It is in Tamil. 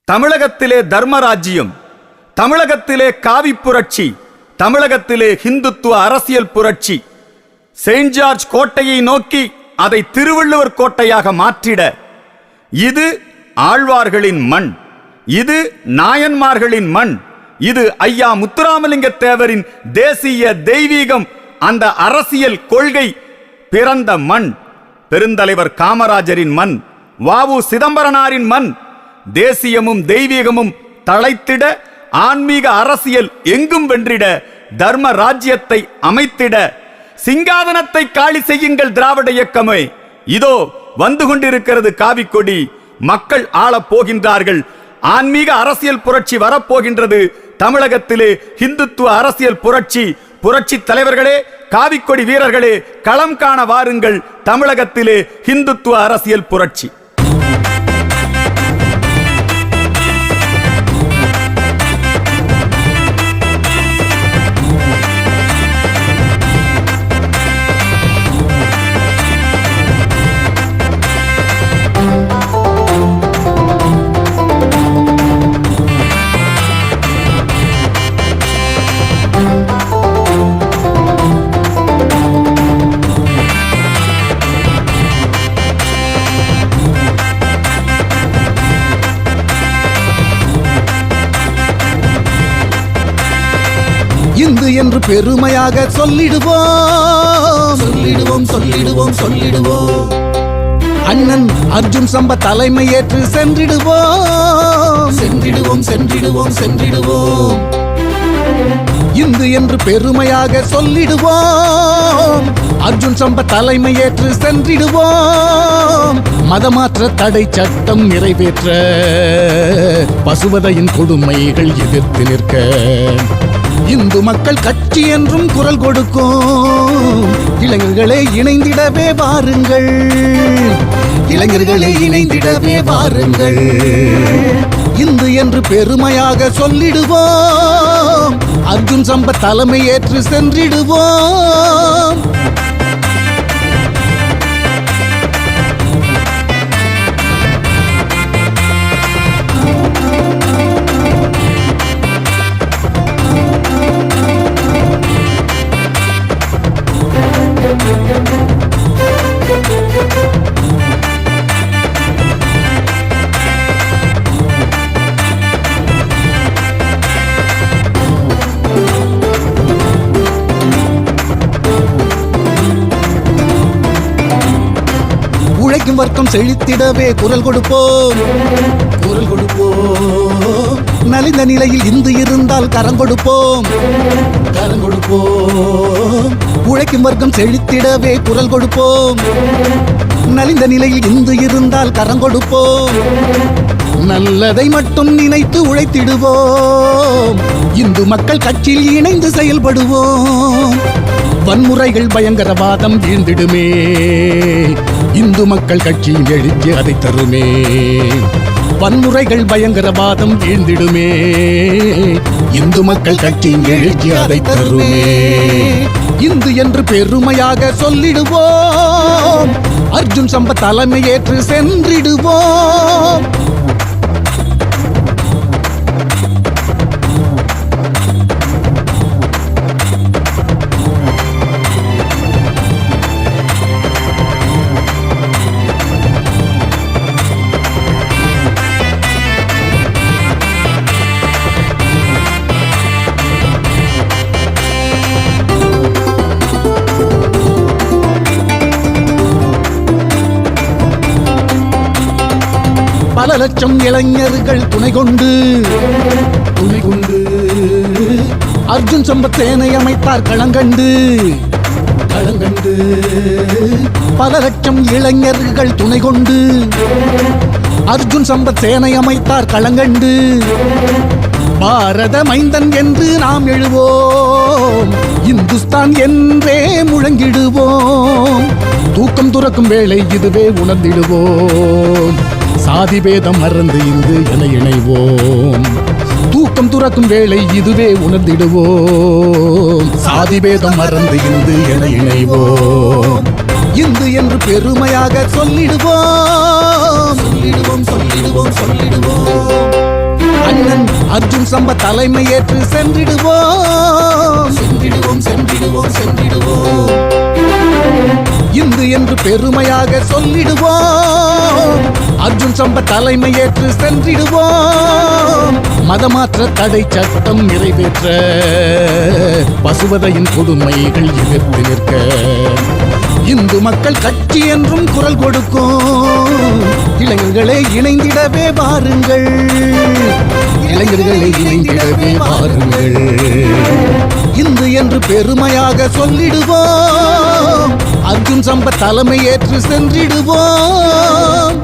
தமிழகத்திலே தர்மராஜ்யம், தமிழகத்திலே காவி புரட்சி, தமிழகத்திலே ஹிந்துத்துவ அரசியல் புரட்சி. செயின்ட் ஜார்ஜ் கோட்டையை நோக்கி அதை திருவள்ளுவர் கோட்டையாக மாற்றிட, இது ஆழ்வார்களின் மண், இது நாயன்மார்களின் மண், இது ஐயா முத்துராமலிங்க தேவரின் தேசிய தெய்வீகம், அந்த அரசியல் கொள்கை பிறந்த மண், பெருந்தலைவர் காமராஜரின் மண், வாவு சிதம்பரனாரின் மண். தேசியமும் தெய்வீகமும் தழைத்திட, ஆன்மீக அரசியல் எங்கும் வென்றிட, தர்ம ராஜ்யத்தை அமைத்திட, சிங்காதனத்தை காலி செய்யுங்கள் திராவிட இயக்கமே. இதோ வந்து கொண்டிருக்கிறது காவிக்கொடி. மக்கள் ஆளப் போகின்றார்கள். ஆன்மீக அரசியல் புரட்சி வரப்போகின்றது. தமிழகத்திலே ஹிந்துத்துவ அரசியல் புரட்சி. புரட்சி தலைவர்களே, காவிக்கொடி வீரர்களே, களம் காண வாருங்கள். தமிழகத்திலே ஹிந்துத்துவ அரசியல் புரட்சி. இந்து என்று பெருமையாக சொல்லிடுவோம் சொல்லிடுவோம் சொல்லிடுவோம் சொல்லிடுவோம். அண்ணன் அர்ஜுன் சம்பத் தலைமை ஏற்று சென்றிடுவோம் சென்றிடுவோம் சென்றிடுவோம் சென்றிடுவோம். இந்து என்று பெருமையாக சொல்லிடுவோம், அர்ஜுன் சம்பத் தலைமை ஏற்று சென்றிடுவோம். மதமாற்ற தடை சட்டம் நிறைவேற்ற, பசுவதையின் கொடுமைகள் எதிர்த்து நிற்க, இந்து மக்கள் கட்சி என்றும் குரல் கொடுக்கும். இளைஞர்களே இணைந்திடவே வாருங்கள், இளைஞர்களே இணைந்திடவே வாருங்கள். இந்து என்று பெருமையாக சொல்லிடுவோம், அர்ஜுன் சம்பத் தலைமை ஏற்று சென்றிடுவோம். உழைக்கும் வர்க்கம் செழித்திடவே குரல் கொடுப்போம் குரல் கொடுப்போம். நலிந்த நிலையில் இந்து இருந்தால் கரம் கொடுப்போம் கரம் கொடுப்போம். உழைக்கும் வர்க்கம் செழித்திடவே குரல் கொடுப்போம். நலிந்த நிலையில் இந்து இருந்தால் கரம் கொடுப்போம். நல்லதை மட்டும் நினைத்து உழைத்திடுவோம். இந்து மக்கள் கட்சியில் இணைந்து செயல்படுவோம். வன்முறைகள் பயங்கரவாதம் வீழ்ந்திடுமே, இந்து மக்கள் கட்சியின் எழுச்சி அதை தருமே. வன்முறைகள் பயங்கரவாதம் வீழ்ந்திடுமே, இந்து மக்கள் கட்சியின் எழுச்சி அதை தருமே. இந்து என்று பெருமையாக சொல்லிடுவோம், அர்ஜுன் சம்பத் தலைமை ஏற்று சென்றிடுவோம். பல லட்சம் இளைஞர்கள் துணை கொண்டு அர்ஜுன் சம்பத் சேனை அமைத்தார் களங்கண்டு. பல லட்சம் இளைஞர்கள் துணை கொண்டு அர்ஜுன் சம்பத் சேனை அமைத்தார் களங்கண்டு. பாரத மைந்தன் என்று நாம் எழுவோம், இந்துஸ்தான் என்றே முழங்கிடுவோம். தூக்கம் துறக்கும் வேளை இதுவே உணர்ந்திடுவோம், சாதி பேதம் மறந்து இந்து என இணைவோம். தூக்கம் துறக்கும் வேளை இதுவே உணர்ந்திடுவோம், சாதி பேதம் மறந்து இந்து என இணைவோம். இந்து என்று பெருமையாக சொல்லிடுவோம் சொல்லிடுவோம் சொல்லிடுவோம் சொல்லிடுவோம். அர்ஜுன் சம்ப தலைமை ஏற்று சென்றிடுவோம் சென்றிடுவோம் சென்றிடுவோம் சென்றிடுவோம் இந்து என்று பெருமையாக சொல்லிடுவோம் அர்ஜுன் சம்ப தலைமை ஏற்று சென்றிடுவோம் மதமாற்ற தடை சட்டம் நிறைவேற்ற பசுவதையின் கொடுமைகள் எதிர்த்து நிற்க இந்து மக்கள் கட்சி என்றும் குரல் கொடுக்கும் இளைஞர்களே இணைந்திடவே வாருங்கள் இளைஞர்களே இணைந்திடவே வாருங்கள் இந்து என்று பெருமையாக சொல்லிடுவோம் அர்ஜுன் சம்ப தலைமை ஏற்று சென்றிடுவோம்